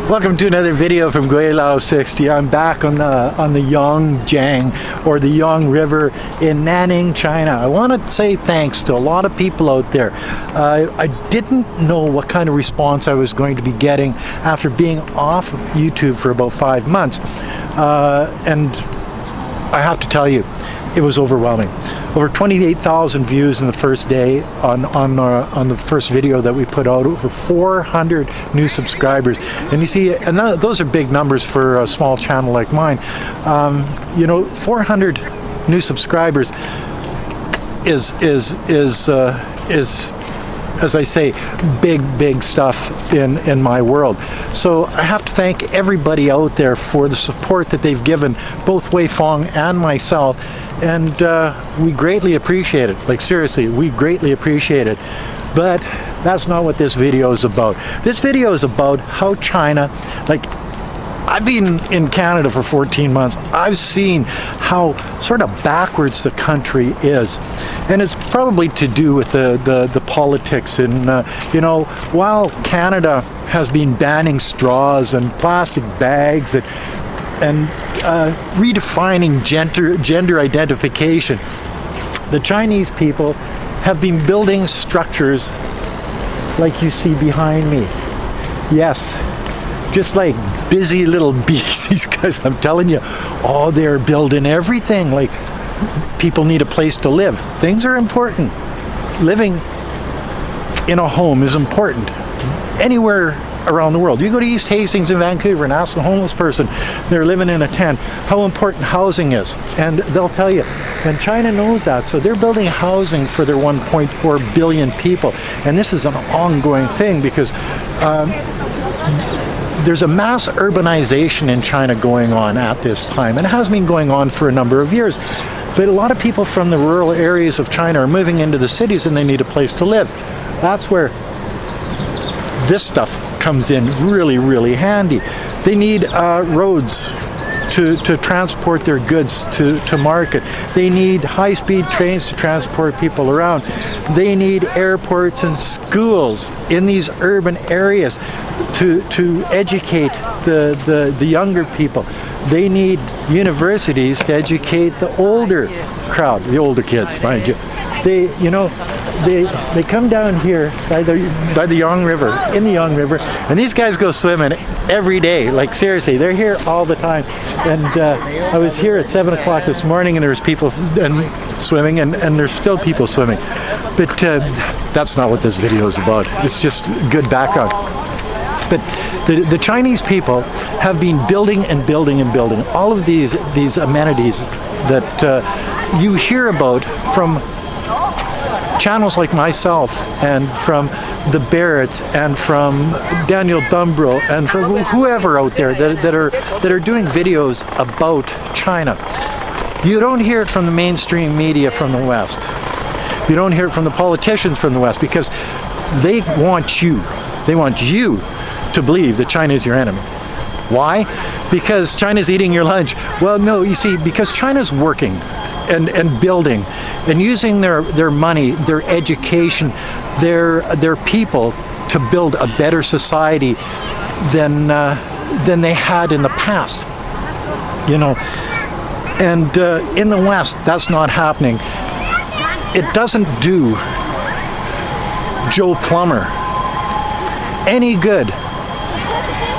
Welcome to another video from Gweilo 60. I'm back on the Yangjiang, or the Yang River in Nanning, China. I want to say thanks to a lot of people out there. I didn't know what kind of response I was going to be getting after being off YouTube for about 5 months. And I have to tell you, it was overwhelming. Over 28,000 views in the first day on the first video that we put out. Over 400 new subscribers, and you see, and those are big numbers for a small channel like mine. You know, 400 new subscribers is as I say, big stuff in my world. So I have to thank everybody out there for the support that they've given both Wei Fong and myself, and we greatly appreciate it. Like, seriously, we greatly appreciate it. But that's not what this video is about. This video is about how China, like, I've been in Canada for 14 months. I've seen how sort of backwards the country is. And it's probably to do with the politics. And, you know, while Canada has been banning straws and plastic bags and redefining gender identification, the Chinese people have been building structures like you see behind me. Yes. Just like busy little bees, these guys, I'm telling you, oh, they're building everything. Like, people need a place to live. Things are important. Living in a home is important. Anywhere around the world. You go to East Hastings in Vancouver and ask a homeless person, they're living in a tent, how important housing is. And they'll tell you. And China knows that. So they're building housing for their 1.4 billion people. And this is an ongoing thing because there's a mass urbanization in China going on at this time, and it has been going on for a number of years. But a lot of people from the rural areas of China are moving into the cities, and they need a place to live. That's where this stuff comes in really handy. They need roads to transport their goods to market. They need high-speed trains to transport people around. They need airports and schools in these urban areas to educate the younger people. They need universities to educate the older crowd, the older kids, mind you. They, you know, they come down here by the Yang River, in the Yang River, and these guys go swimming every day. Like, seriously, they're here all the time. And I was here at 7 o'clock this morning, and there was people swimming, and there's still people swimming. But that's not what this video is about. It's just good background. But the Chinese people have been building and building and building all of these amenities that you hear about from channels like myself, and from the Barretts, and from Daniel Dumbrell, and from whoever out there that are doing videos about China. You don't hear it from the mainstream media from the West. You don't hear it from the politicians from the West, because they want you to believe that China is your enemy. Why? Because China's eating your lunch. Well, no, you see, because China's working and building and using their money, their education, their people to build a better society than they had in the past. You know, and in the West, that's not happening. It doesn't do Joe Plumber any good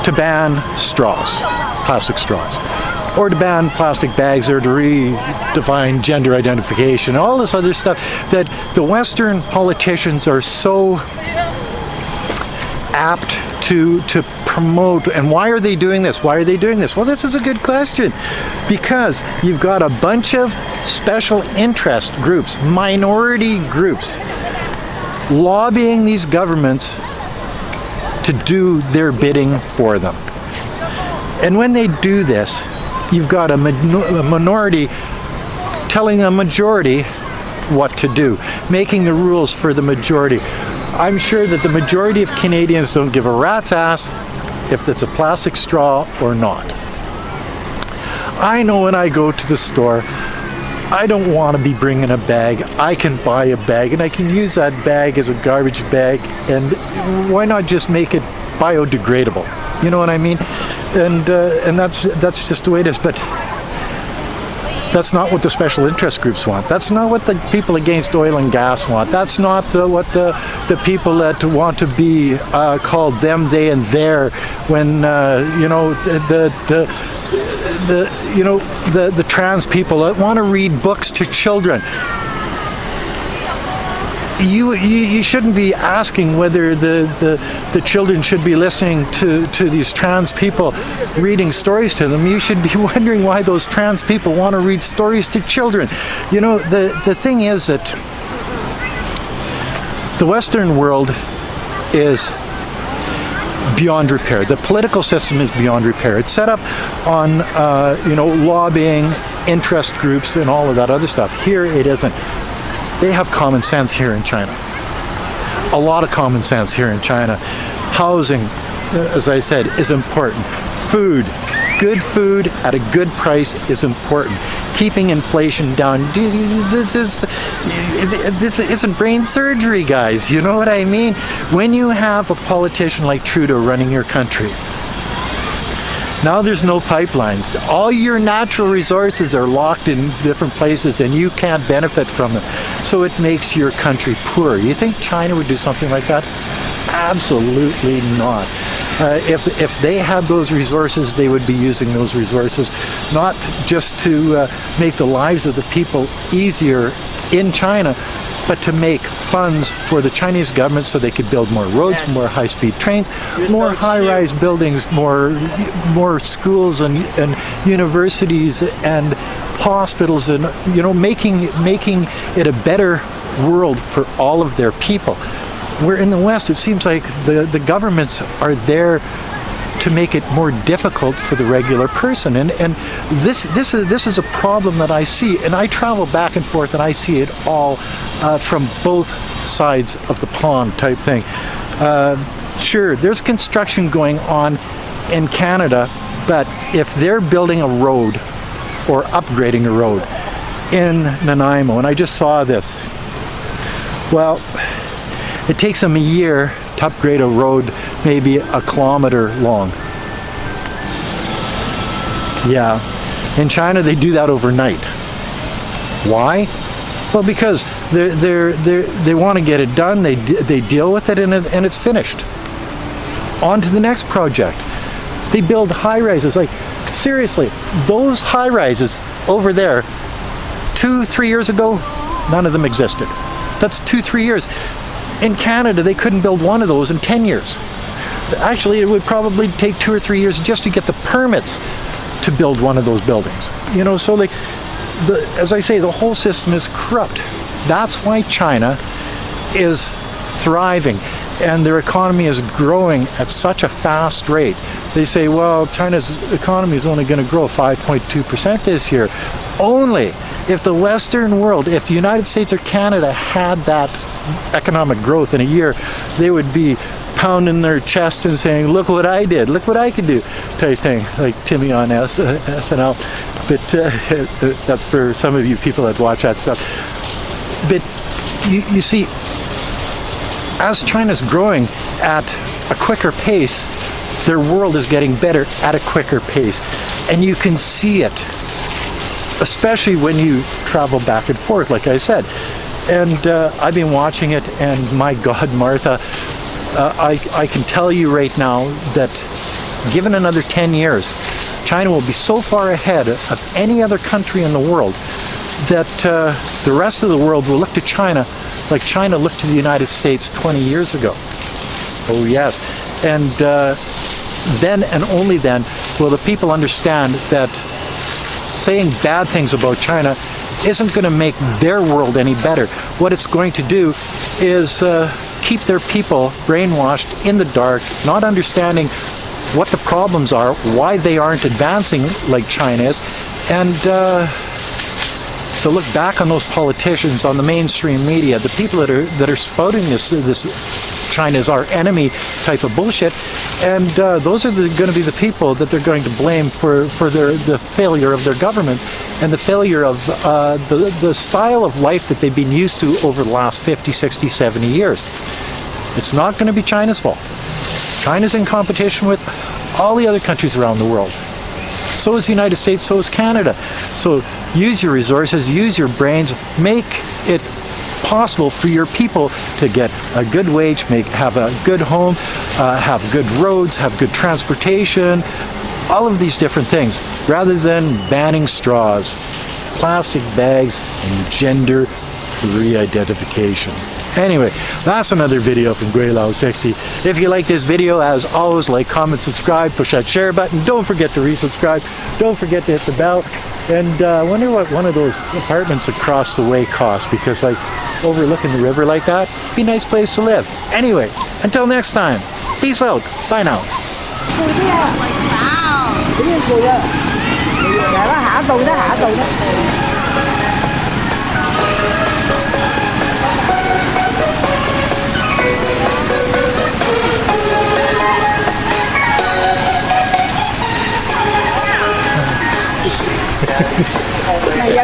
to ban straws, plastic straws, or to ban plastic bags, or to redefine gender identification, all this other stuff that the Western politicians are so apt to promote. And why are they doing this? Why are they doing this? Well, this is a good question. Because you've got a bunch of special interest groups, minority groups, lobbying these governments to do their bidding for them. And when they do this, you've got a minority telling a majority what to do, making the rules for the majority. I'm sure that the majority of Canadians don't give a rat's ass if it's a plastic straw or not. I know when I go to the store, I don't want to be bringing a bag. I can buy a bag, and I can use that bag as a garbage bag, and why not just make it biodegradable? You know what I mean? And that's just the way it is. But that's not what the special interest groups want. That's not what the people against oil and gas want. That's not what the people that want to be called them, they, and their, when you know, the trans people that want to read books to children. You shouldn't be asking whether the children should be listening to these trans people reading stories to them. You should be wondering why those trans people want to read stories to children. You know, the thing is that the Western world is beyond repair. The political system is beyond repair. It's set up on you know, lobbying, interest groups, and all of that other stuff. Here it isn't. They have common sense here in China. A lot of common sense here in China. Housing, as I said, is important. Food, good food at a good price is important. Keeping inflation down. This isn't brain surgery, guys. You know what I mean? When you have a politician like Trudeau running your country, now there's no pipelines. All your natural resources are locked in different places and you can't benefit from them. So it makes your country poor. You think China would do something like that? Absolutely not. If they had those resources, they would be using those resources not just to make the lives of the people easier in China, but to make funds for the Chinese government so they could build more roads, more high-speed trains, more high-rise buildings, more schools and universities and hospitals, and you know, making it a better world for all of their people. Where in the West, it seems like the governments are there to make it more difficult for the regular person, and this is a problem that I see, and I travel back and forth, and I see it all from both sides of the pond type thing. Sure, there's construction going on in Canada, but if they're building a road or upgrading a road in Nanaimo, and I just saw this, well, it takes them a year to upgrade a road maybe a kilometer long. Yeah, in China they do that overnight. Why? Well, because they want to get it done, they deal with it, and it's finished. On to the next project. They build high-rises. Like, seriously, those high-rises over there, 2-3 years ago, none of them existed. That's 2-3 years. In Canada, they couldn't build one of those in 10 years. Actually, it would probably take 2 or 3 years just to get the permits to build one of those buildings. You know, so like, as I say, the whole system is corrupt. That's why China is thriving and their economy is growing at such a fast rate. They say, well, China's economy is only going to grow 5.2% this year. Only if the Western world, if the United States or Canada had that economic growth in a year, they would be pounding their chest and saying, look what I did, look what I could do, type thing, like Timmy on SNL. But that's for some of you people that watch that stuff. But you see, as China's growing at a quicker pace, their world is getting better at a quicker pace. And you can see it, especially when you travel back and forth, like I said. And I've been watching it, and my God, Martha, I can tell you right now that given another 10 years, China will be so far ahead of any other country in the world that the rest of the world will look to China like China looked to the United States 20 years ago. Oh yes. And then and only then will the people understand that saying bad things about China isn't going to make their world any better. What it's going to do is keep their people brainwashed in the dark, not understanding what the problems are, why they aren't advancing like China is, and to look back on those politicians, on the mainstream media, the people that are spouting this China's our enemy type of bullshit, and those are going to be the people that they're going to blame for the failure of their government and the failure of the style of life that they've been used to over the last 50, 60, 70 years. It's not going to be China's fault. China's in competition with all the other countries around the world. So is the United States, so is Canada. So use your resources, use your brains, make it possible for your people to get a good wage, have a good home, have good roads, have good transportation, all of these different things, rather than banning straws, plastic bags, and gender-free identification. Anyway, that's another video from Gweilo 60. If you like this video, as always, like, comment, subscribe, push that share button. Don't forget to resubscribe. Don't forget to hit the bell. And I wonder what one of those apartments across the way costs, because like overlooking the river like that, be a nice place to live. Anyway, until next time, peace out. Bye now. Này